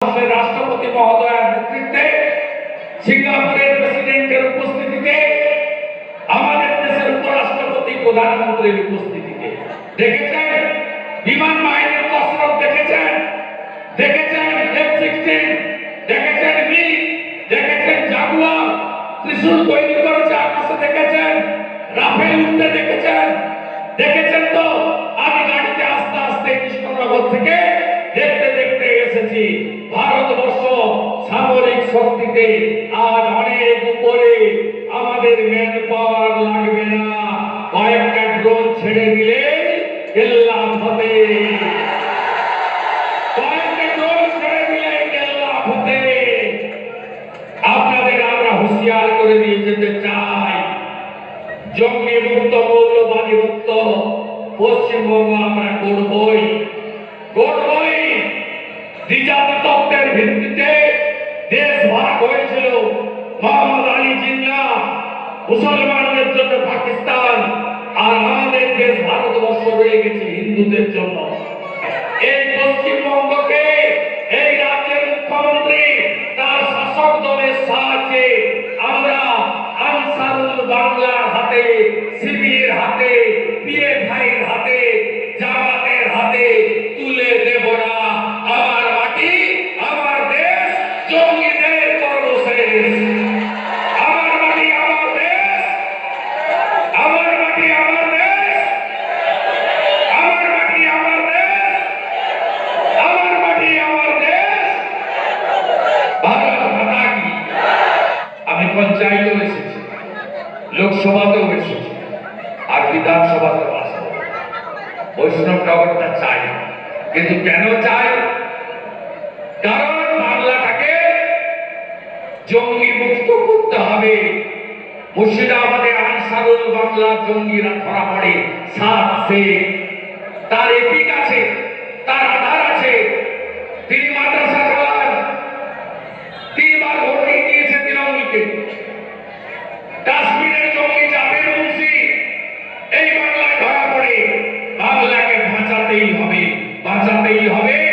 রাষ্ট্রপতি মহোদয়ের নেতৃত্বে সিঙ্গাপুরের প্রেসিডেন্টের উপস্থিতিতে আমাদের দেশের উপরাষ্ট্রপতি প্রধানমন্ত্রীর উপস্থিতিতে দেখেছেন বিমান বাহিনীর কসরত, দেখেছেন F-16, দেখেছেন মিগ, দেখেছেন জাগুয়ার ত্রিশূল তৈরি করেছে আকাশে, দেখেছেন রাফেল উঠতে, দেখেছেন তো আমি গাড়িতে আস্তে আস্তে কৃষ্ণনগর থেকে দেখতে দেখতে এসেছি। ভারতবর্ষ সামরিক শক্তিতে আজ অনেক উপরে, আমাদের ম্যান পাওয়ার লাগবে না, কয়েকটা ড্রোন ছেড়ে দিলে কেল্লা ফতে, কয়েকটা ড্রোন ছেড়ে দিলে কেল্লা ফতে। আপনাদের আমরা হুঁশিয়ার করে দিয়ে যেতে চাই, জঙ্গি মুক্ত মৌলবাদী মুক্ত পশ্চিমবঙ্গ আমরা করবই। দ্বিজাতি তত্ত্বের ভিত্তিতে দেশ ভাগ হয়েছিল, মোহাম্মদ আলী জিন্নাহ মুসলমানদের জন্য পাকিস্তান, আর আমাদের দেশ ভারতবর্ষ রয়ে গেছে হিন্দুদের জন্য। এই পশ্চিমবঙ্গকে এই রাজ্যের মুখ্যমন্ত্রী তার শাসক দলের সাহায্যে আমরা আনসারুল বাংলার হাতে, শিবিরের হাতে, পিএফআইয়ের হাতে, জামাতের হাতে তুলে দেব না। আমার মাটি, আমার দেশ, জঙ্গিদের সর্বশেষ। আমার মাটি, আমার দেশ, আমার মাটি, আমার দেশ, আমার মাটি, আমার দেশ, আমার মাটি, আমার দেশ। ভারত মাতা কি। আমি পঞ্চায়েতেও এসেছি, লোকসভাতেও এসেছি, আর বিধানসভাতেও আসবো। বৈষ্ণব নগরটা চাই, কিন্তু কেন চাই? কারণ বাংলাটাকে জঙ্গি মুক্ত করতে হবে। মুর্শিদাবাদে আনসারুল বাংলা জঙ্গিরা ধরা পড়ে, তার এপিক আছে, তার আধার আছে, তিনি মাদ্রাসা চালান, 3 বার ভোট দিয়েছে তৃণমূলকে। কাশ্মীরের জঙ্গি জাভেদ মুন্সি এই বাংলায় ধরা পড়ে। বাংলাকে বাঁচাতেই হবে, বাঁচাতেই হবে।